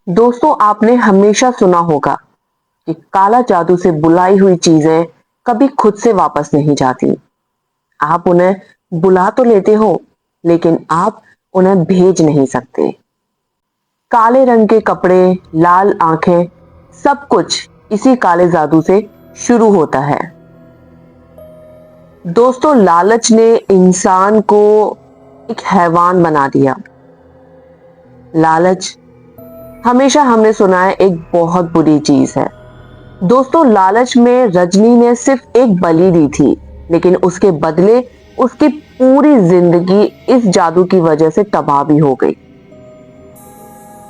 दोस्तों, आपने हमेशा सुना होगा कि काला जादू से बुलाई हुई चीजें कभी खुद से वापस नहीं जाती। आप उन्हें बुला तो लेते हो, लेकिन आप उन्हें भेज नहीं सकते। काले रंग के कपड़े, लाल आंखें, सब कुछ इसी काले जादू से शुरू होता है। दोस्तों, लालच ने इंसान को एक हैवान बना दिया। लालच हमेशा हमने सुना है एक बहुत बुरी चीज है। दोस्तों, लालच में रजनी ने सिर्फ एक बलि दी थी, लेकिन उसके बदले उसकी पूरी जिंदगी इस जादू की वजह से तबाह भी हो गई।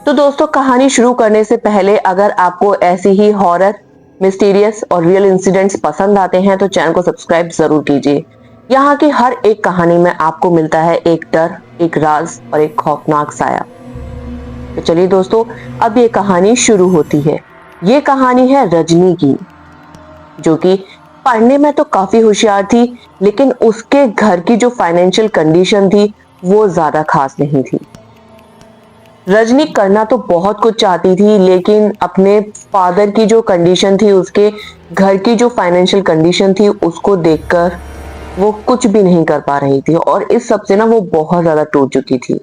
तो दोस्तों, कहानी शुरू करने से पहले अगर आपको ऐसी ही हॉरर, मिस्टीरियस और रियल इंसिडेंट्स पसंद आते हैं तो चैनल को सब्सक्राइब जरूर कीजिए। यहाँ की हर एक कहानी में आपको मिलता है एक डर, एक राज और एक खौफनाक साया। तो चलिए दोस्तों, अब ये कहानी शुरू होती है। ये कहानी है रजनी की, जो कि पढ़ने में तो काफी होशियार थी, लेकिन उसके घर की जो फाइनेंशियल कंडीशन थी वो ज्यादा खास नहीं थी। रजनी करना तो बहुत कुछ चाहती थी, लेकिन अपने फादर की जो कंडीशन थी, उसके घर की जो फाइनेंशियल कंडीशन थी, उसको देखकर वो कुछ भी नहीं कर पा रही थी और इस सब से ना वो बहुत ज्यादा टूट चुकी थी।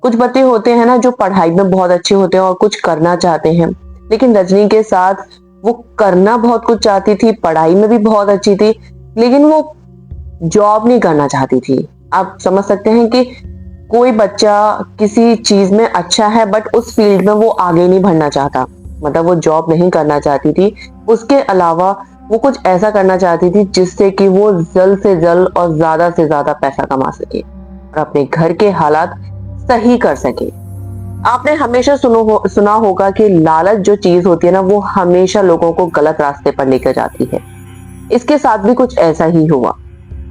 कुछ बच्चे होते हैं ना जो पढ़ाई में बहुत अच्छे होते हैं और कुछ करना चाहते हैं, लेकिन रजनी के साथ वो करना बहुत कुछ चाहती थी, पढ़ाई में भी बहुत अच्छी थी, लेकिन वो जॉब नहीं करना चाहती थी। आप समझ सकते हैं कि कोई बच्चा किसी चीज में अच्छा है बट उस फील्ड में वो आगे नहीं बढ़ना चाहता, मतलब वो जॉब नहीं करना चाहती थी। उसके अलावा वो कुछ ऐसा करना चाहती थी जिससे कि वो जल्द से जल्द और ज्यादा से ज्यादा पैसा कमा सके और अपने घर के हालात सही कर सके। आपने हमेशा सुना होगा कि लालच जो चीज होती है ना, वो हमेशा लोगों को गलत रास्ते पर लेकर जाती है। इसके साथ भी कुछ ऐसा ही हुआ।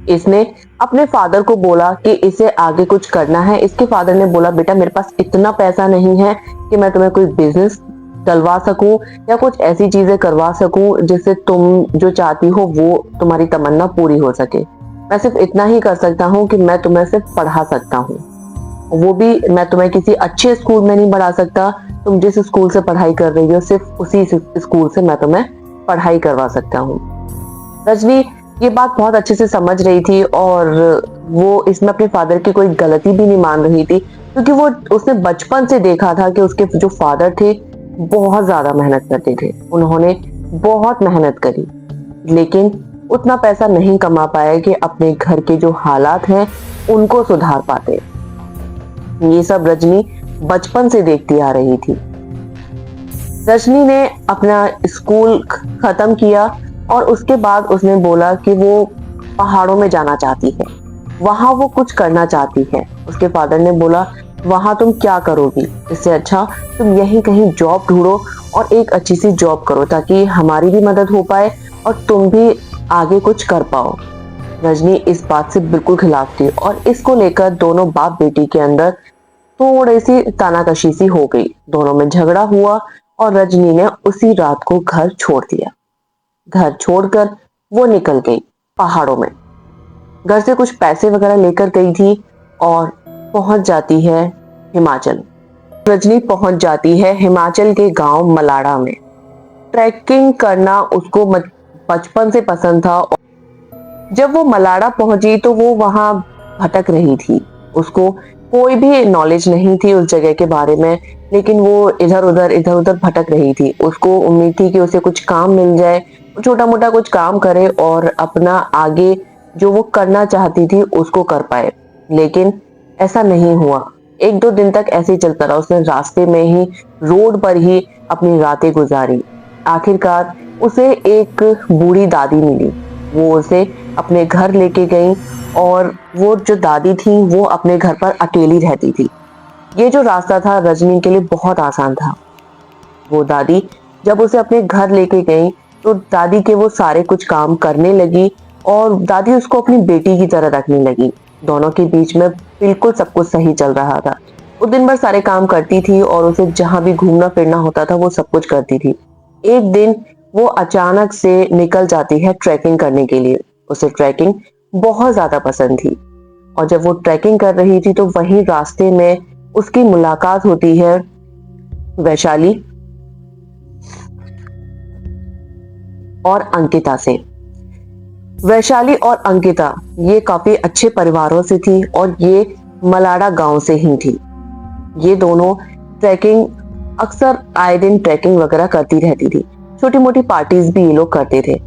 इसने अपने फादर को बोला कि इसे आगे कुछ करना है। इसके फादर ने बोला, बेटा मेरे पास इतना पैसा नहीं है कि मैं तुम्हें कोई बिजनेस चलवा सकूं या कुछ ऐसी चीजें करवा सकूं जिससे तुम जो चाहती हो वो तुम्हारी तमन्ना पूरी हो सके। मैं सिर्फ इतना ही कर सकता हूं कि मैं तुम्हें सिर्फ पढ़ा सकता हूं, वो भी मैं तुम्हें किसी अच्छे स्कूल में नहीं पढ़ा सकता। तुम जिस स्कूल से पढ़ाई कर रही हो सिर्फ उसी स्कूल से मैं तुम्हें पढ़ाई करवा सकता हूँ। रजनी ये बात बहुत अच्छे से समझ रही थी और वो इसमें अपने फादर की कोई गलती भी नहीं मान रही थी, क्योंकि वो उसने बचपन से देखा था कि उसके जो फादर थे बहुत ज्यादा मेहनत करते थे। उन्होंने बहुत मेहनत करी, लेकिन उतना पैसा नहीं कमा पाए कि अपने घर के जो हालात हैं उनको सुधार पाते। ये सब रजनी बचपन से देखती आ रही थी। रजनी ने अपना स्कूल खत्म किया और उसके बाद उसने बोला कि वो पहाड़ों में जाना चाहती है, वहां वो कुछ करना चाहती है। उसके फादर ने बोला, वहां तुम क्या करोगी, इससे अच्छा तुम यहीं कहीं जॉब ढूंढो और एक अच्छी सी जॉब करो ताकि हमारी भी मदद हो पाए और तुम भी आगे कुछ कर पाओ। रजनी इस बात से बिल्कुल खिलाफ थी और इसको लेकर दोनों बाप बेटी के अंदर थोड़ी सी तानाकशी सी हो गई। दोनों में झगड़ा हुआ और रजनी ने उसी रात को घर छोड़ दिया। घर छोड़कर वो निकल गई पहाड़ों में। घर से कुछ पैसे वगैरह लेकर गई थी और पहुंच जाती है हिमाचल। रजनी पहुंच जाती है हिमाचल के गांव मलाड़ा में। ट्रैकिंग करना उसको बचपन से पसंद था। जब वो मलाड़ा पहुंची तो वो वहां भटक रही थी। उसको कोई भी नॉलेज नहीं थी उस जगह के बारे में, लेकिन वो इधर उधर भटक रही थी। उसको उम्मीद थी कि उसे कुछ काम मिल जाए, छोटा मोटा कुछ काम करे और अपना आगे जो वो करना चाहती थी उसको कर पाए, लेकिन ऐसा नहीं हुआ। एक दो दिन तक ऐसे ही चलता रहा। उसने रास्ते में ही, रोड पर ही अपनी रातें गुजारी। आखिरकार उसे एक बूढ़ी दादी मिली। वो उसे अपने घर लेके गई और वो जो दादी थी वो अपने घर पर अकेली रहती थी। ये जो रास्ता था रजनी के लिए बहुत आसान था। वो दादी जब उसे अपने घर लेके गई तो दादी के वो सारे कुछ काम करने लगी और दादी उसको अपनी बेटी की तरह रखने लगी। दोनों के बीच में बिल्कुल सब कुछ सही चल रहा था। वो दिन भर सारे काम करती थी और उसे जहां भी घूमना फिरना होता था वो सब कुछ करती थी। एक दिन वो अचानक से निकल जाती है ट्रैकिंग करने के लिए। उसे ट्रैकिंग बहुत ज्यादा पसंद थी और जब वो ट्रैकिंग कर रही थी तो वहीं रास्ते में उसकी मुलाकात होती है वैशाली और अंकिता से। वैशाली और अंकिता ये काफी अच्छे परिवारों से थी और ये मलाड़ा गांव से ही थी। ये दोनों ट्रैकिंग अक्सर आए दिन ट्रैकिंग वगैरह करती रहती थी। छोटी मोटी पार्टीज भी ये लोग करते थे।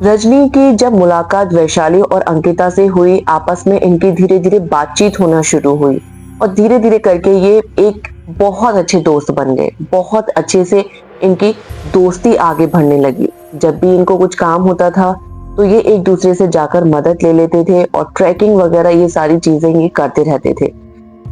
रजनी की जब मुलाकात वैशाली और अंकिता से हुई, आपस में इनकी धीरे धीरे बातचीत होना शुरू हुई और धीरे धीरे करके ये एक बहुत अच्छे दोस्त बन गए। बहुत अच्छे से इनकी दोस्ती आगे बढ़ने लगी। जब भी इनको कुछ काम होता था तो ये एक दूसरे से जाकर मदद ले लेते थे और ट्रैकिंग वगैरह ये सारी चीजें ये करते रहते थे।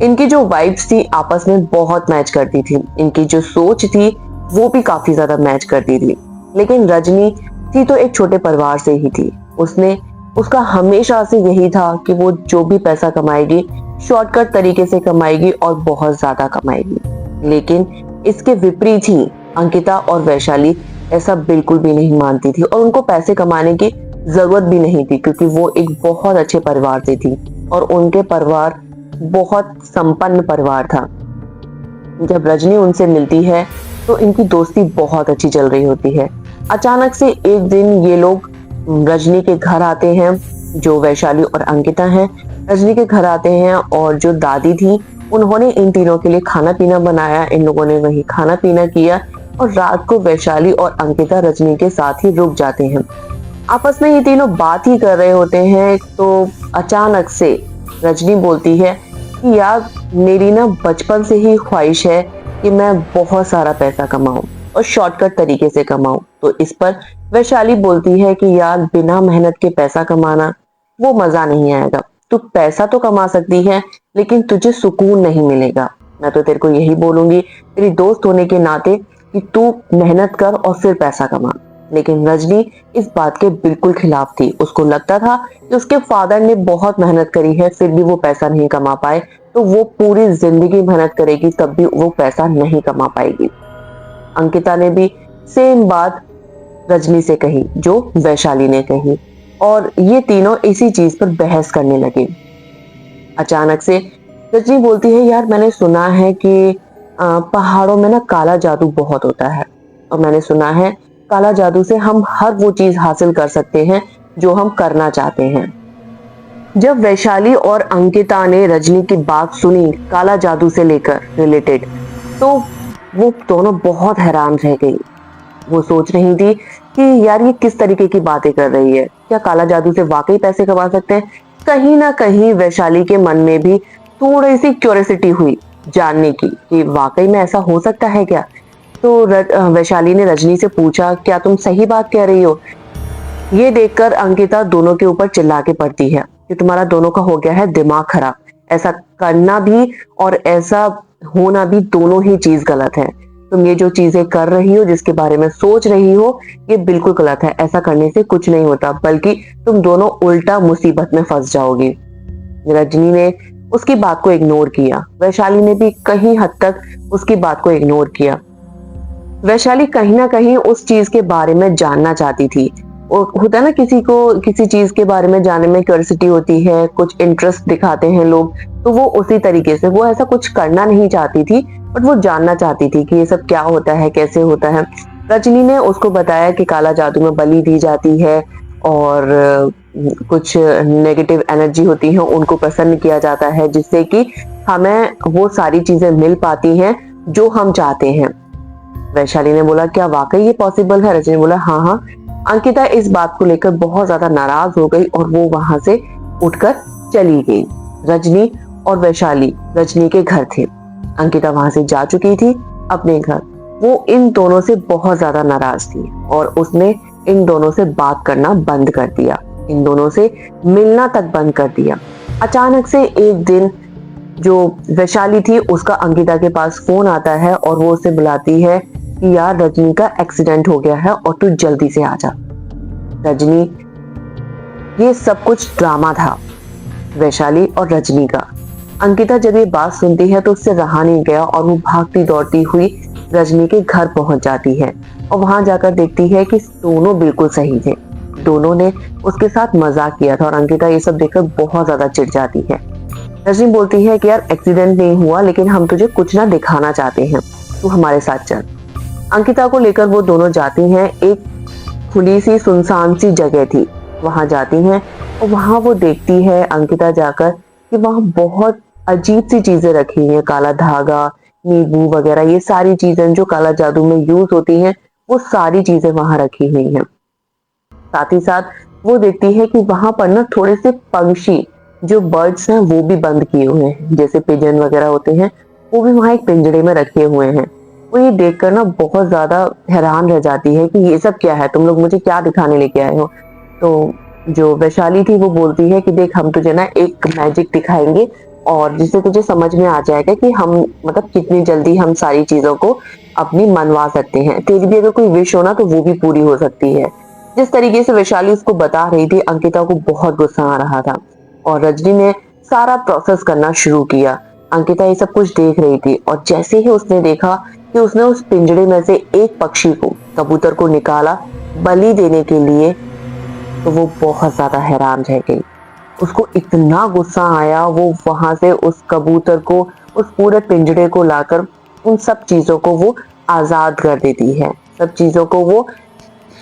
इनकी जो वाइब्स थी आपस में बहुत मैच करती थी। इनकी जो सोच थी वो भी काफी ज्यादा मैच करती थी। लेकिन रजनी थी तो एक छोटे परिवार से ही थी। उसका हमेशा से यही था कि वो जो भी पैसा कमाएगी शॉर्टकट तरीके से कमाएगी और बहुत ज्यादा कमाएगी। लेकिन इसके विपरीत ही अंकिता और वैशाली ऐसा बिल्कुल भी नहीं मानती थी और उनको पैसे कमाने की जरूरत भी नहीं थी, क्योंकि वो एक बहुत अच्छे परिवार से थी और उनके परिवार बहुत संपन्न परिवार था। जब रजनी उनसे मिलती है तो इनकी दोस्ती बहुत अच्छी चल रही होती है। अचानक से एक दिन ये लोग रजनी के घर आते हैं, जो वैशाली और अंकिता हैं। रजनी के घर आते हैं और जो दादी थी उन्होंने इन तीनों के लिए खाना पीना बनाया। इन लोगों ने वही खाना पीना किया और रात को वैशाली और अंकिता रजनी के साथ ही रुक जाते हैं। आपस में ये तीनों बात ही कर रहे होते हैं तो अचानक से रजनी बोलती है कि यार मेरी ना बचपन से ही ख्वाहिश है कि मैं बहुत सारा पैसा कमाऊं और शॉर्टकट तरीके से कमाऊं। तो इस पर वैशाली बोलती है कि यार बिना मेहनत के पैसा कमाना वो मजा नहीं आएगा। तू पैसा तो कमा सकती है लेकिन तुझे सुकून नहीं मिलेगा। मैं तो तेरे को यही बोलूंगी तेरी दोस्त होने के नाते कि तू मेहनत कर और फिर पैसा कमा। लेकिन रजनी इस बात के बिल्कुल खिलाफ थी। उसको लगता था कि उसके फादर ने बहुत मेहनत करी है फिर भी वो पैसा नहीं कमा पाए, तो वो पूरी जिंदगी मेहनत करेगी तब भी वो पैसा नहीं कमा पाएगी। अंकिता ने भी सेम बात रजनी से कही जो वैशाली ने कही और ये तीनों इसी चीज पर बहस करने लगे। अचानक से रजनी बोलती है यार मैंने सुना है कि पहाड़ों में ना काला जादू बहुत होता है और मैंने सुना है काला जादू से हम हर वो चीज हासिल कर सकते हैं जो हम करना चाहते हैं। जब वैशाली और अंकिता ने रजनी की बात सुनी काला जादू से लेकर रिलेटेड, तो वो दोनों बहुत हैरान रह गई। वो सोच रही थी कि यार ये किस तरीके की बातें कर रही है, क्या काला जादू से वाकई पैसे कमा सकते हैं। कहीं ना कहीं वैशाली के मन में भी थोड़ी सी क्यूरियोसिटी हुई जानने की कि वाकई में ऐसा हो सकता है क्या। तो वैशाली ने रजनी से पूछा क्या तुम सही बात कह रही हो। ये देखकर अंकिता दोनों के ऊपर चिल्ला के पड़ती है कि तुम्हारा दोनों का हो गया है दिमाग खराब। ऐसा करना भी और ऐसा होना भी दोनों ही चीज गलत है। तुम ये जो चीजें कर रही हो, जिसके बारे में सोच रही हो, ये बिल्कुल गलत है। ऐसा करने से कुछ नहीं होता बल्कि तुम दोनों उल्टा मुसीबत में फंस जाओगी। रजनी ने उसकी बात को इग्नोर किया। वैशाली ने भी कहीं हद तक उसकी बात को इग्नोर किया। वैशाली कहीं ना कहीं उस चीज के बारे में जानना चाहती थी। होता है ना किसी को किसी चीज के बारे में जानने में क्यूरियोसिटी होती है, कुछ इंटरेस्ट दिखाते हैं लोग, तो वो उसी तरीके से वो ऐसा कुछ करना नहीं चाहती थी बट वो जानना चाहती थी कि ये सब क्या होता है, कैसे होता है। रजनी ने उसको बताया कि काला जादू में बलि दी जाती है और कुछ नेगेटिव एनर्जी होती है उनको प्रसन्न किया जाता है, जिससे कि हमें वो सारी चीजें मिल पाती हैं जो हम चाहते हैं। वैशाली ने बोला क्या वाकई ये पॉसिबल है। रजनी ने बोला हाँ हाँ। अंकिता इस बात को लेकर बहुत ज्यादा नाराज हो गई और वो वहां से उठकर चली गई। रजनी और वैशाली रजनी के घर थे। अंकिता वहां से जा चुकी थी अपने घर। वो इन दोनों से बहुत ज्यादा नाराज थी और उसने इन दोनों से बात करना बंद कर दिया, इन दोनों से मिलना तक बंद कर दिया। अचानक से एक दिन जो वैशाली थी उसका अंकिता के पास फोन आता है और वो उसे बुलाती है कि यार रजनी का एक्सीडेंट हो गया है और तू जल्दी से आ जा। रजनी, ये सब कुछ ड्रामा था वैशाली और रजनी का। अंकिता जब ये बात सुनती है तो उससे रहा नहीं गया और वो भागती दौड़ती हुई रजनी के घर पहुंच जाती है और वहां जाकर देखती है कि दोनों बिल्कुल सही थे। दोनों ने उसके साथ मजाक किया था और अंकिता ये सब देखकर बहुत ज्यादा चिढ़ जाती है। रजनी बोलती है कि यार एक्सीडेंट नहीं हुआ, लेकिन हम तुझे कुछ ना दिखाना चाहते हैं, तू हमारे साथ चल। अंकिता को लेकर वो दोनों जाती हैं। एक खुली सी सुनसान सी जगह थी, वहां जाती हैं और वहां वो देखती है अंकिता जाकर कि वहां बहुत अजीब सी चीजें रखी हैं, काला धागा, नींबू वगैरह, ये सारी चीजें जो काला जादू में यूज होती हैं, वो सारी चीजें वहां रखी हुई हैं। साथ ही साथ वो देखती है कि वहां पर ना थोड़े से पंछी, जो बर्ड्स हैं, वो भी बंद किए हुए हैं, जैसे पिजन वगैरह होते हैं, वो भी वहां एक पिंजरे में रखे हुए हैं। वो ये देखकर ना बहुत ज्यादा हैरान रह जाती है कि ये सब क्या है, तुम लोग मुझे क्या दिखाने लेके आए हो। तो जो वैशाली थी वो बोलती है कि देख, हम तुझे ना एक मैजिक दिखाएंगे और जिससे तुझे समझ में आ जाएगा कि हम मतलब कितनी जल्दी हम सारी चीजों को अपनी मनवा सकते हैं। तेरी भी अगर कोई विश हो ना तो वो भी पूरी हो सकती है। जिस तरीके से वैशाली उसको बता रही थी, अंकिता को बहुत गुस्सा आ रहा था और रजनी ने सारा प्रोसेस करना शुरू किया। अंकिता ये सब कुछ देख रही थी और जैसे ही उसने देखा कि उसने उस पिंजरे में से एक पक्षी को, कबूतर को निकाला बलि देने के लिए, तो वो बहुत ज्यादा हैरान रह गई। उसको इतना गुस्सा आया, वो वहां से उस कबूतर को, उस पूरे पिंजरे को लाकर उन सब चीजों को वो आजाद कर देती है, सब चीजों को वो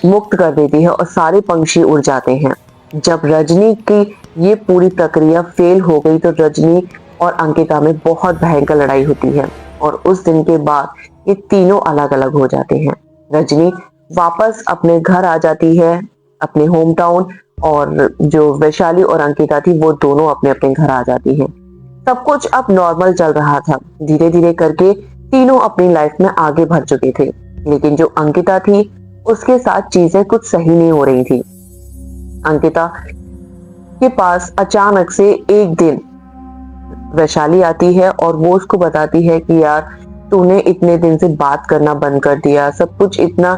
मुक्त कर देती है और सारे पंछी उड़ जाते हैं। जब रजनी की ये पूरी प्रक्रिया फेल हो गई तो रजनी और अंकिता में बहुत भयंकर लड़ाई होती है और उस दिन के बाद ये तीनों अलग अलग हो जाते हैं। रजनी वापस अपने घर आ जाती है, अपने होम टाउन, और जो वैशाली और अंकिता थी वो दोनों अपने अपने घर आ जाती हैं। सब कुछ अब नॉर्मल चल रहा था। धीरे धीरे करके तीनों अपनी लाइफ में आगे बढ़ चुके थे, लेकिन जो अंकिता थी उसके साथ चीजें कुछ सही नहीं हो रही थी। अंकिता के पास अचानक से एक दिन वैशाली आती है और वो उसको बताती है कि यार, तूने इतने दिन से बात करना बंद कर दिया, सब कुछ इतना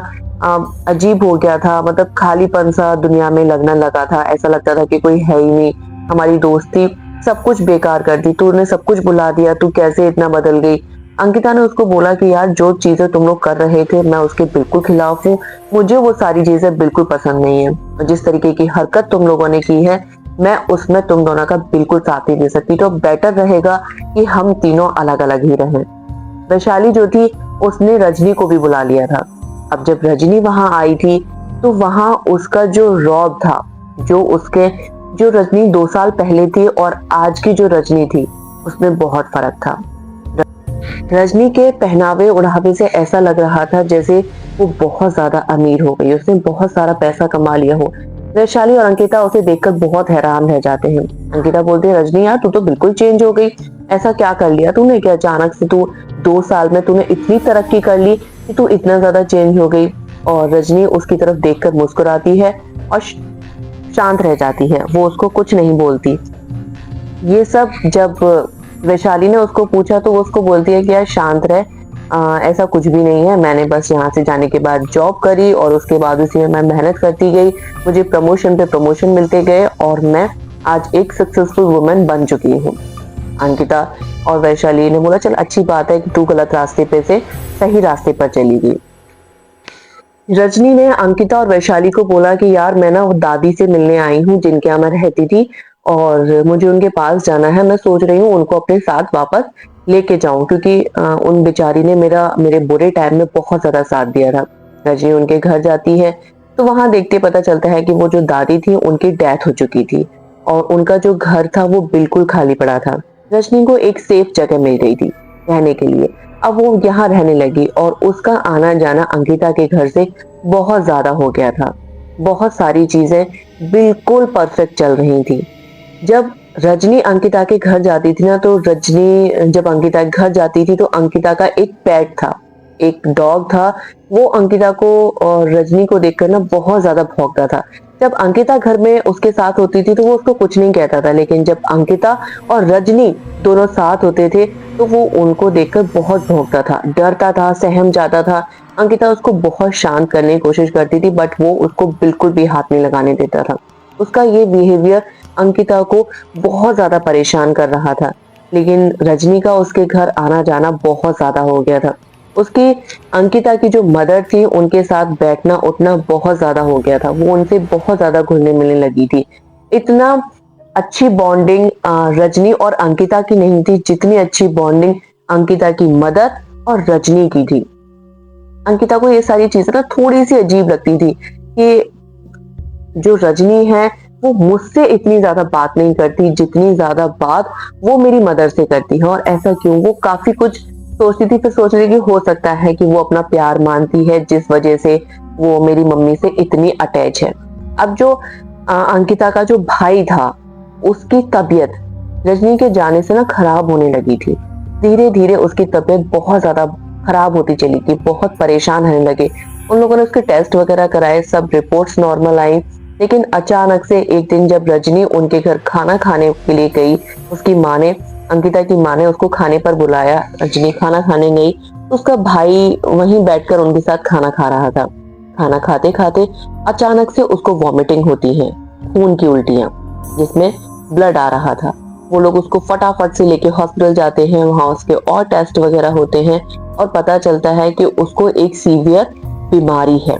अजीब हो गया था, मतलब खालीपन सा दुनिया में लगने लगा था, ऐसा लगता था कि कोई है ही नहीं, हमारी दोस्ती सब कुछ बेकार कर दी, तूने सब कुछ भुला दिया, तू कैसे इतना बदल गई। अंकिता ने उसको बोला कि यार, जो चीजें तुम लोग कर रहे थे मैं उसके बिल्कुल खिलाफ हूँ, मुझे वो सारी चीजें बिल्कुल पसंद नहीं है और जिस तरीके की हरकत तुम लोगों ने की है मैं उसमें तुम दोनों का बिल्कुल साथ नहीं दे सकती, तो बेटर रहेगा कि हम तीनों अलग अलग ही रहें। वैशाली जो थी उसने रजनी को भी बुला लिया था। अब जब रजनी वहां आई थी तो वहां उसका जो रौब था, जो रजनी 2 साल पहले थी और आज की जो रजनी थी उसमें बहुत फर्क था। रजनी के पहनावे ओढ़ावे से ऐसा लग रहा था जैसे वो बहुत ज्यादा अमीर हो गई, उसने बहुत सारा पैसा कमा लिया हो। वैशाली और अंकिता उसे देखकर बहुत हैरान रह जाते हैं। अंकिता बोलती है, रजनी यार, तू तो बिल्कुल चेंज हो गई, ऐसा क्या कर लिया तूने, क्या अचानक से तू 2 साल में तूने इतनी तरक्की कर ली कि तू इतना ज्यादा चेंज हो गई। और रजनी उसकी तरफ देखकर मुस्कुराती है और शांत रह जाती है, वो उसको कुछ नहीं बोलती। ये सब जब वैशाली ने उसको पूछा तो वो उसको बोलती है कि यार शांत रह, ऐसा कुछ भी नहीं है, मैंने बस यहाँ से जाने के बाद जॉब करी और उसके बाद उसी में मैं मेहनत करती गई, मुझे प्रमोशन पे प्रमोशन मिलते गए और मैं आज एक सक्सेसफुल वुमेन बन चुकी हूँ। अंकिता और वैशाली ने बोला, चल अच्छी बात है कि तू गलत रास्ते पे से सही रास्ते पर चली गई। रजनी ने अंकिता और वैशाली को बोला कि यार, मैं ना वो दादी से मिलने आई हूँ जिनके यहाँ मैं रहती थी और मुझे उनके पास जाना है, मैं सोच रही हूँ उनको अपने साथ वापस लेके जाऊं, क्योंकि उन बेचारी ने मेरे बुरे टाइम में बहुत ज्यादा साथ दिया था। रजनी उनके घर जाती है तो वहां देखते पता चलता है कि वो जो दादी थी उनकी डेथ हो चुकी थी और उनका जो घर था वो बिल्कुल खाली पड़ा था। रजनी को एक सेफ जगह मिल गई थी रहने के लिए। अब वो यहाँ रहने लगी और उसका आना जाना अंकिता के घर से बहुत ज्यादा हो गया था। बहुत सारी चीजें बिल्कुल परफेक्ट चल रही थी। जब रजनी अंकिता के घर जाती थी ना, तो रजनी जब अंकिता के घर जाती थी तो अंकिता का एक पेट था, एक डॉग था, वो अंकिता को और रजनी को देखकर ना बहुत ज्यादा भौंकता था। जब अंकिता घर में उसके साथ होती थी तो वो उसको कुछ नहीं कहता था, लेकिन जब अंकिता और रजनी दोनों साथ होते थे तो वो उनको देखकर बहुत भौंकता था, डरता था, सहम जाता था। अंकिता उसको बहुत शांत करने की कोशिश करती थी बट वो उसको बिल्कुल भी हाथ नहीं लगाने देता था। उसका ये बिहेवियर अंकिता को बहुत ज्यादा परेशान कर रहा था, लेकिन रजनी का उसके घर आना जाना बहुत ज्यादा हो गया था। उसकी अंकिता की जो मदर थी उनके साथ बैठना उठना बहुत ज्यादा हो गया था, वो उनसे बहुत ज्यादा घुलने मिलने लगी थी। इतना अच्छी बॉन्डिंग रजनी और अंकिता की नहीं थी जितनी अच्छी बॉन्डिंग अंकिता की मदर और रजनी की थी। अंकिता को ये सारी चीजें ना थोड़ी सी अजीब लगती थी कि जो रजनी है वो मुझसे इतनी ज्यादा बात नहीं करती जितनी ज्यादा बात वो मेरी मदर से करती है। और ऐसा क्यों? वो काफी कुछ सोचती थी, फिर सोच रही कि हो सकता है कि वो अपना प्यार मानती है जिस वजह से वो मेरी मम्मी से इतनी अटैच है। अब जो अंकिता का जो भाई था उसकी तबीयत रजनी के जाने से ना खराब होने लगी थी। धीरे धीरे उसकी तबीयत बहुत ज्यादा खराब होती चली गई, बहुत परेशान होने लगे। उन लोगों ने उसके टेस्ट वगैरह कराए, सब रिपोर्ट्स नॉर्मल आई। लेकिन अचानक से एक दिन जब रजनी उनके घर खाना खाने के लिए गई, उसकी माँ ने, अंकिता की माँ ने उसको खाने पर बुलाया, रजनी खाना खाने गई तो उसका भाई वहीं बैठकर उनके साथ खाना खा रहा था। खाना खाते खाते अचानक से उसको वॉमिटिंग होती है, खून की उल्टियां जिसमें ब्लड आ रहा था। वो लोग उसको फटाफट से लेके हॉस्पिटल जाते हैं, वहां उसके और टेस्ट वगैरह होते हैं और पता चलता है कि उसको एक सीवियर बीमारी है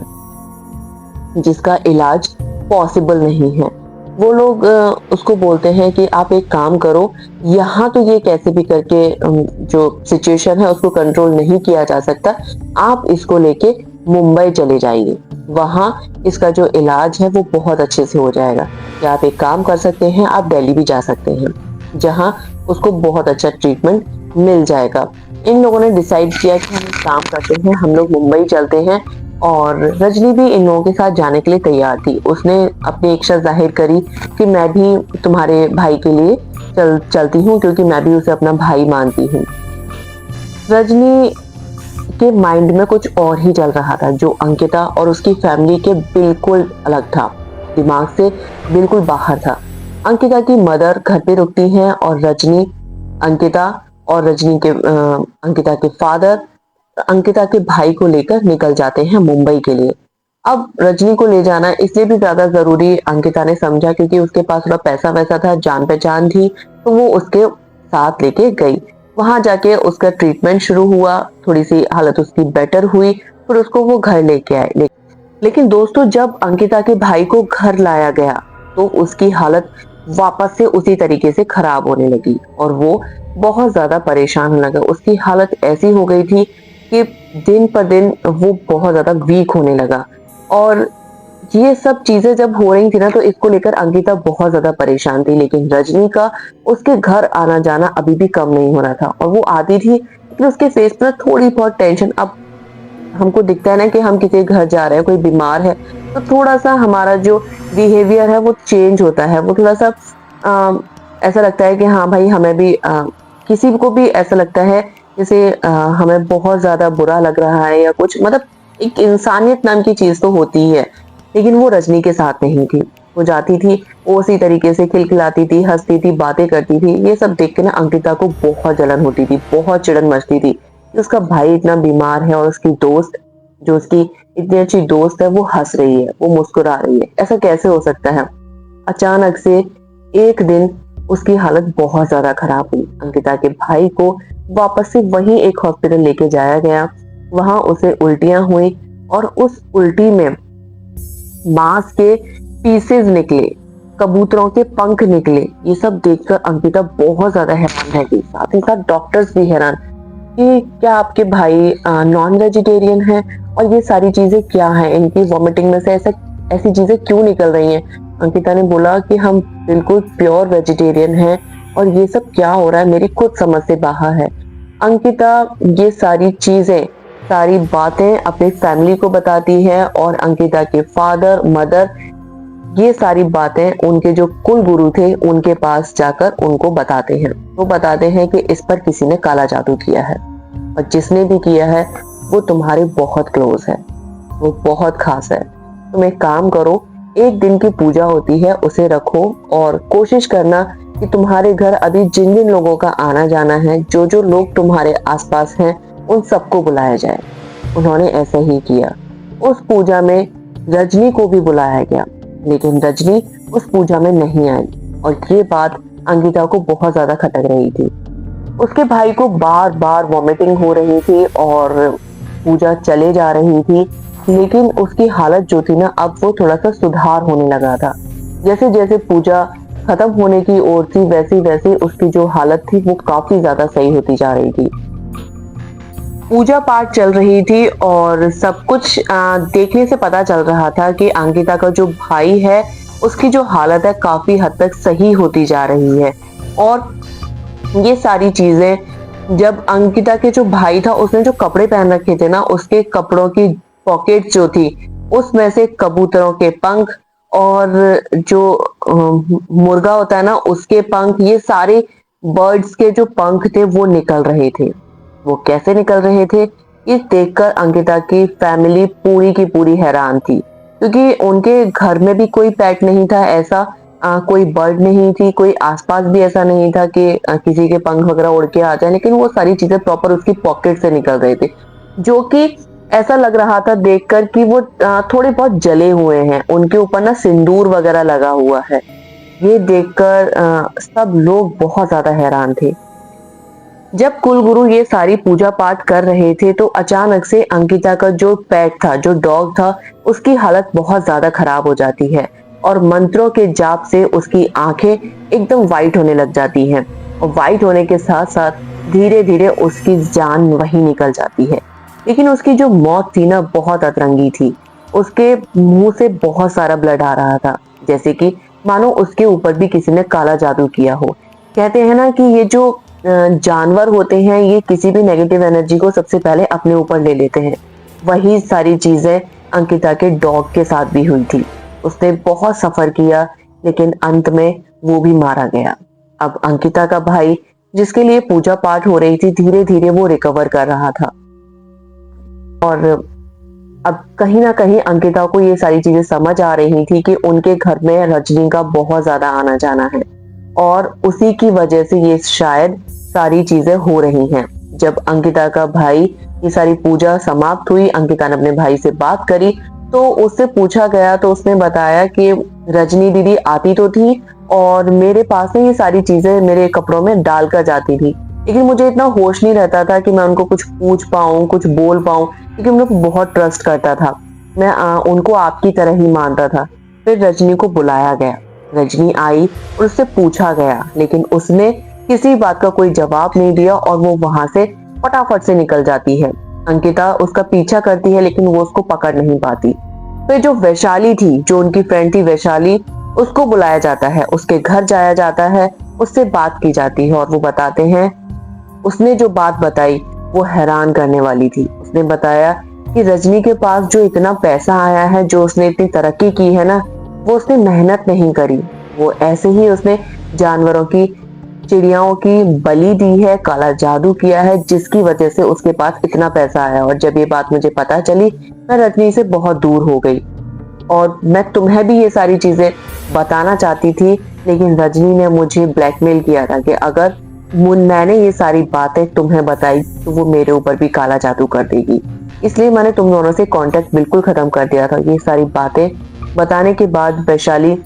जिसका इलाज पॉसिबल नहीं है। वो लोग उसको बोलते हैं कि आप एक काम करो, यहाँ तो ये कैसे भी करके जो सिचुएशन है उसको कंट्रोल नहीं किया जा सकता, आप इसको लेके मुंबई चले जाइए, वहां इसका जो इलाज है वो बहुत अच्छे से हो जाएगा। या आप एक काम कर सकते हैं, आप दिल्ली भी जा सकते हैं जहां उसको बहुत अच्छा ट्रीटमेंट मिल जाएगा। इन लोगों ने डिसाइड किया कि हम एक काम करते हैं, हम लोग मुंबई चलते हैं। और रजनी भी इन लोगों के साथ जाने के लिए तैयार थी। उसने अपनी इच्छा जाहिर करी कि मैं भी तुम्हारे भाई के लिए चलती हूँ क्योंकि मैं भी उसे अपना भाई मानती हूँ। रजनी के माइंड में कुछ और ही चल रहा था जो अंकिता और उसकी फैमिली के बिल्कुल अलग था, दिमाग से बिल्कुल बाहर था। अंकिता की मदर घर पे रुकती हैं और रजनी, अंकिता और रजनी के अंकिता के फादर अंकिता के भाई को लेकर निकल जाते हैं मुंबई के लिए। अब रजनी को ले जाना इसलिए भी ज्यादा जरूरी अंकिता ने समझा क्योंकि उसके पास थोड़ा पैसा वैसा था, जान पहचान थी, तो वो उसके साथ लेके गई। वहां जाके उसका ट्रीटमेंट शुरू हुआ, थोड़ी सी हालत उसकी बेटर हुई, फिर उसको वो घर लेके आए। लेकिन दोस्तों जब अंकिता के भाई को घर लाया गया तो उसकी हालत वापस से उसी तरीके से खराब होने लगी और वो बहुत ज्यादा परेशान होने लगा। उसकी हालत ऐसी हो गई थी कि दिन पर दिन वो बहुत ज्यादा वीक होने लगा। और ये सब चीजें जब हो रही थी ना तो इसको लेकर अंकिता बहुत ज्यादा परेशान थी। लेकिन रजनी का उसके घर आना जाना अभी भी कम नहीं हो रहा था और वो आती थी लेकिन उसके फेस पर थोड़ी बहुत टेंशन। अब हमको दिखता है ना कि हम किसी के घर जा रहे हैं, कोई बीमार है, तो थोड़ा सा हमारा जो बिहेवियर है वो चेंज होता है। वो थोड़ा सा ऐसा लगता है कि हाँ भाई हमें भी किसी को भी ऐसा लगता है जैसे हमें बहुत ज्यादा बुरा लग रहा है या कुछ, मतलब एक इंसानियत नाम की चीज तो होती ही है। लेकिन वो रजनी के साथ नहीं थी। वो जाती थी, वो उसी तरीके से खिलखिलाती थी, हंसती थी, बातें करती थी। ये सब देख के ना अंकिता को बहुत जलन होती थी, बहुत चिड़न मचती थी कि उसका भाई इतना बीमार है और उसकी दोस्त, जो उसकी इतनी अच्छी दोस्त है, वो हंस रही है, वो मुस्कुरा रही है। ऐसा कैसे हो सकता है? अचानक से एक दिन उसकी हालत बहुत ज्यादा खराब हुई। अंकिता के भाई को वापस से वही एक हॉस्पिटल लेके जाया गया। वहां उसे उल्टियां हुई और उस उल्टी में मांस के पीसेस निकले, कबूतरों के पंख निकले। ये सब देखकर अंकिता बहुत ज्यादा हैरान रह गई, साथ ही साथ डॉक्टर्स भी हैरान कि क्या आपके भाई नॉन वेजिटेरियन है और ये सारी चीजें क्या है, इनकी वॉमिटिंग में से ऐसी चीजें क्यों निकल रही हैं? अंकिता ने बोला कि हम बिल्कुल प्योर वेजिटेरियन हैं और ये सब क्या हो रहा है मेरी खुद समझ से बाहर है। अंकिता ये सारी चीजें, सारी बातें अपनी फैमिली को बताती है और अंकिता के फादर मदर ये सारी बातें उनके जो कुल गुरु थे उनके पास जाकर उनको बताते हैं। वो बताते हैं कि इस पर किसी ने काला जादू किया है और जिसने भी किया है वो तुम्हारे बहुत क्लोज है, वो बहुत खास है। तुम एक काम करो, एक दिन की पूजा होती है उसे रखो और कोशिश करना कि तुम्हारे घर अभी जिन जिन लोगों का आना जाना है, जो जो लोग तुम्हारे आसपास हैं, उन सबको बुलाया जाए। उन्होंने ऐसा ही किया। उस पूजा में रजनी को भी बुलाया गया लेकिन रजनी उस पूजा में नहीं आई और ये बात अंकिता को बहुत ज्यादा खटक रही थी। उसके भाई को बार बार वॉमिटिंग हो रही थी और पूजा चले जा रही थी लेकिन उसकी हालत जो थी ना अब वो थोड़ा सा सुधार होने लगा था। जैसे जैसे पूजा खत्म होने की ओर थी, वैसे वैसे उसकी जो हालत थी वो काफी ज्यादा सही होती जा रही थी। पूजा पाठ चल रही थी और सब कुछ देखने से पता चल रहा था कि अंकिता का जो भाई है उसकी जो हालत है काफी हद तक सही होती जा रही है। और ये सारी चीजें जब अंकिता के जो भाई था उसने जो कपड़े पहन रखे थे ना, उसके कपड़ों की पॉकेट जो थी उसमें से कबूतरों के पंख और जो मुर्गा होता है ना उसके पंख, ये सारे बर्ड्स के जो पंख थे वो निकल रहे थे। वो कैसे निकल रहे थे, ये देखकर अंकिता की फैमिली पूरी की पूरी हैरान थी, क्योंकि उनके घर में भी कोई पेट नहीं था ऐसा, कोई बर्ड नहीं थी, कोई आसपास भी ऐसा नहीं था कि किसी के पंख वगैरह उड़ के आ जाए, लेकिन वो सारी चीजें प्रॉपर उसकी पॉकेट से निकल रहे थे, जो कि ऐसा लग रहा था देखकर कि वो थोड़े बहुत जले हुए हैं, उनके ऊपर ना सिंदूर वगैरह लगा हुआ है। ये देखकर सब लोग बहुत ज्यादा हैरान थे। जब कुलगुरु ये सारी पूजा पाठ कर रहे थे तो अचानक से अंकिता का जो पेट था, जो डॉग था, उसकी हालत बहुत ज्यादा खराब हो जाती है और मंत्रों के जाप से उसकी आंखें एकदम वाइट होने लग जाती हैं और वाइट होने के साथ साथ धीरे धीरे उसकी जान वही निकल जाती है। लेकिन उसकी जो मौत थी ना बहुत अतरंगी थी। उसके मुंह से बहुत सारा ब्लड आ रहा था, जैसे कि मानो उसके ऊपर भी किसी ने काला जादू किया हो। कहते हैं ना कि ये जो जानवर होते हैं ये किसी भी नेगेटिव एनर्जी को सबसे पहले अपने ऊपर ले लेते हैं। वही सारी चीजें अंकिता के डॉग के साथ भी हुई थी। उसने बहुत सफर किया लेकिन अंत में वो भी मारा गया। अब अंकिता का भाई, जिसके लिए पूजा पाठ हो रही थी, धीरे धीरे वो रिकवर कर रहा था। और अब कहीं ना कहीं अंकिता को ये सारी चीजें समझ आ रही थी कि उनके घर में रजनी का बहुत ज्यादा आना जाना है और उसी की वजह से ये शायद सारी चीजें हो रही हैं। जब अंकिता का भाई, ये सारी पूजा समाप्त हुई, अंकिता ने अपने भाई से बात करी तो उससे पूछा गया तो उसने बताया कि रजनी दीदी आती तो थी और मेरे पास में ये सारी चीजें मेरे कपड़ों में डाल कर जाती थी, लेकिन मुझे इतना होश नहीं रहता था कि मैं उनको कुछ पूछ पाऊं, कुछ बोल पाऊं, क्योंकि मैं उनको बहुत ट्रस्ट करता था। मैं उनको आपकी तरह ही मानता था। फिर रजनी को बुलाया गया, रजनी आई और उससे पूछा गया, लेकिन उसने किसी बात का कोई जवाब नहीं दिया और वो वहां से फटाफट से निकल जाती है। अंकिता उसका पीछा करती है लेकिन वो उसको पकड़ नहीं पाती। फिर जो वैशाली थी, जो उनकी फ्रेंड थी वैशाली, उसको बुलाया जाता है, उसके घर जाया जाता है, उससे बात की जाती है और वो बताते हैं, उसने जो बात बताई वो हैरान करने वाली थी। उसने बताया कि रजनी के पास जो इतना पैसा आया है, जो उसने इतनी तरक्की की है ना, वो उसने मेहनत नहीं करी, वो ऐसे ही उसने जानवरों की, चिड़ियाओं की बलि दी है, काला जादू किया है, जिसकी वजह से उसके पास इतना पैसा आया। और जब ये बात मुझे पता चली, मैं रजनी से बहुत दूर हो गई और मैं तुम्हें भी ये सारी चीजें बताना चाहती थी, लेकिन रजनी ने मुझे ब्लैकमेल किया था कि अगर मैंने ये सारी बातें तुम्हें बताई तो वो मेरे ऊपर भी काला जादू कर देगी, इसलिए मैंने तुम दोनों से कांटेक्ट बिल्कुल खत्म कर दिया था। ये सारी बातें बताने के बाद वैशाली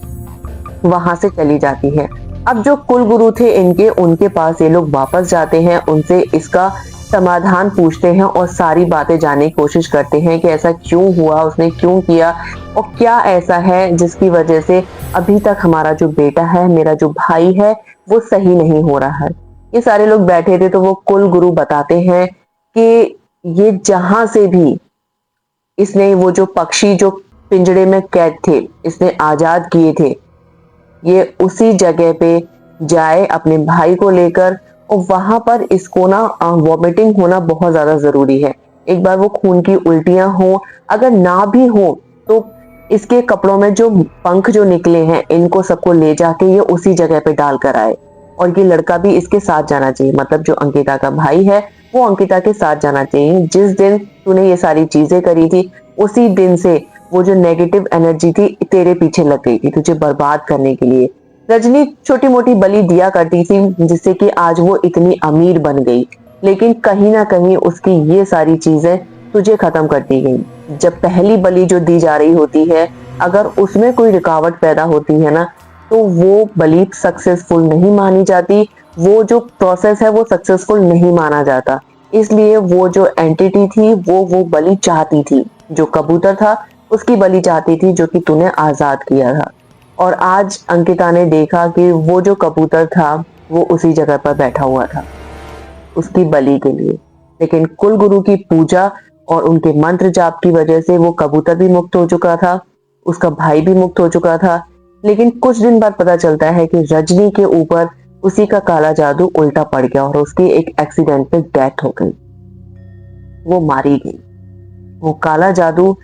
वहां से चली जाती है। अब जो कुल गुरु थे इनके, उनके पास ये लोग वापस जाते हैं, उनसे इसका समाधान पूछते हैं और सारी बातें जानने की कोशिश करते हैं कि ऐसा क्यों हुआ, उसने क्यों किया और क्या ऐसा है जिसकी वजह से अभी तक हमारा जो बेटा है, मेरा जो भाई है, वो सही नहीं हो रहा है। ये सारे लोग बैठे थे तो वो कुल गुरु बताते हैं कि ये जहां से भी इसने वो जो पक्षी जो पिंजड़े में कैद थे, इसने आजाद किए थे, ये उसी जगह पे जाए अपने भाई को लेकर और वहां पर इसको ना वॉमिटिंग होना बहुत ज्यादा जरूरी है। एक बार वो खून की उल्टियां हो, अगर ना भी हो तो इसके कपड़ों में जो पंख जो निकले हैं इनको सबको ले जाके ये उसी जगह पे डाल कर आए और ये लड़का भी इसके साथ जाना चाहिए, मतलब जो अंकिता का भाई है वो अंकिता के साथ जाना चाहिए। जिस दिन तूने ये सारी चीजें करी थी उसी दिन से वो जो नेगेटिव एनर्जी थी तेरे पीछे लग गई थी तुझे बर्बाद करने के लिए। रजनी छोटी मोटी बलि दिया करती थी जिससे कि आज वो इतनी अमीर बन गई, लेकिन कहीं ना कहीं उसकी ये सारी चीजें तुझे खत्म कर दी गई। जब पहली बलि जो दी जा रही होती है, अगर उसमें कोई रुकावट पैदा होती है ना, तो वो बलि सक्सेसफुल नहीं मानी जाती, वो जो प्रोसेस है वो सक्सेसफुल नहीं माना जाता। इसलिए वो जो एंटिटी थी वो बलि चाहती थी, जो कबूतर था उसकी बलि चाहती थी, जो कि तूने आजाद किया था। और आज अंकिता ने देखा कि वो जो कबूतर था वो उसी जगह पर बैठा हुआ था उसकी बलि के लिए। लेकिन कुलगुरु की पूजा और उनके मंत्र जाप की वजह से वो कबूतर भी मुक्त हो चुका था, उसका भाई भी मुक्त हो चुका था। लेकिन कुछ दिन बाद पता चलता है कि रजनी के ऊपर उसी का काला जादू उल्टा पड़ गया और उसकी एक एक्सीडेंट में डेथ हो गई, वो मारी गई। वो काला जादू,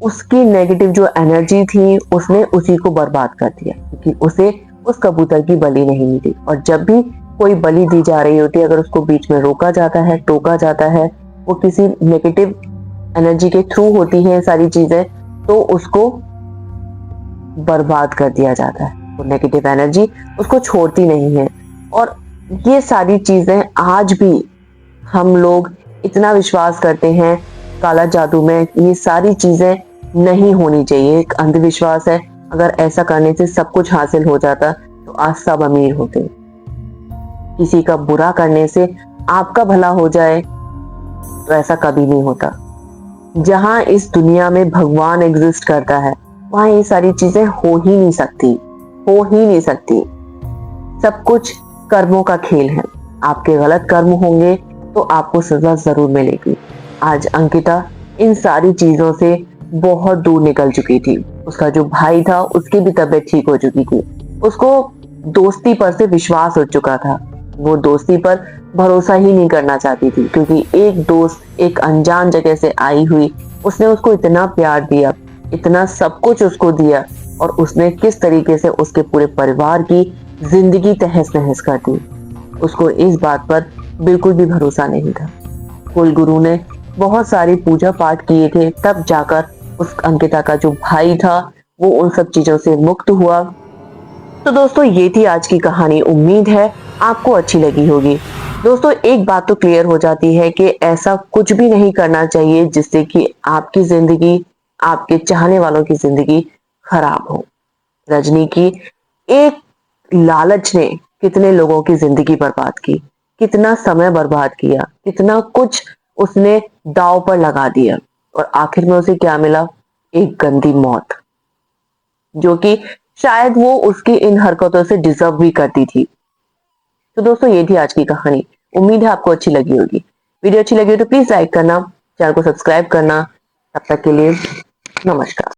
उसकी नेगेटिव जो एनर्जी थी उसने उसी को बर्बाद कर दिया, क्योंकि उसे उस कबूतर की बलि नहीं मिली। और जब भी कोई बलि दी जा रही होती है, अगर उसको बीच में रोका जाता है, टोका जाता है, वो किसी नेगेटिव एनर्जी के थ्रू होती है सारी चीजें, तो उसको बर्बाद कर दिया जाता है। वो नेगेटिव एनर्जी उसको छोड़ती नहीं है। और ये सारी चीजें आज भी हम लोग इतना विश्वास करते हैं काला जादू में, ये सारी चीजें नहीं होनी चाहिए, एक अंधविश्वास है। अगर ऐसा करने से सब कुछ हासिल हो जाता तो आज सब अमीर होते। किसी का बुरा करने से आपका भला हो जाए तो ऐसा कभी नहीं होता। जहां इस दुनिया में भगवान एग्जिस्ट करता है वहां ये सारी चीजें हो ही नहीं सकती, हो ही नहीं सकती। सब कुछ कर्मों का खेल है। आपके गलत कर्म होंगे तो आपको सजा जरूर मिलेगी। आज अंकिता इन सारी चीजों से बहुत दूर निकल चुकी थी। उसका जो भाई था उसकी भी तबीयत ठीक हो चुकी थी। उसको दोस्ती पर से विश्वास हो चुका था। वो दोस्ती पर भरोसा ही नहीं करना चाहती थी, क्योंकि एक दोस्त एक अनजान जगह से आई हुई, उसने उसको इतना प्यार दिया, इतना सब कुछ उसको दिया, और उसने किस तरीके से उसके पूरे परिवार की जिंदगी तहस नहस कर दी। उसको इस बात पर बिल्कुल भी भरोसा नहीं था। कुलगुरु ने बहुत सारी पूजा पाठ किए थे, तब जाकर उस अंकिता का जो भाई था वो उन सब चीजों से मुक्त हुआ। तो दोस्तों ये थी आज की कहानी। उम्मीद है आपको अच्छी लगी होगी। दोस्तों एक बात तो क्लियर हो जाती है कि ऐसा कुछ भी नहीं करना चाहिए जिससे कि आपकी जिंदगी, आपके चाहने वालों की जिंदगी खराब हो। रजनी की एक लालच ने कितने लोगों की जिंदगी बर्बाद की, कितना समय बर्बाद किया, कितना कुछ उसने दांव पर लगा दिया, और आखिर में उसे क्या मिला? एक गंदी मौत, जो कि शायद वो उसकी इन हरकतों से डिजर्व भी करती थी। तो दोस्तों ये थी आज की कहानी। उम्मीद है आपको अच्छी लगी होगी। वीडियो अच्छी लगी हो तो प्लीज लाइक करना, चैनल को सब्सक्राइब करना। तब तक के लिए नमस्कार।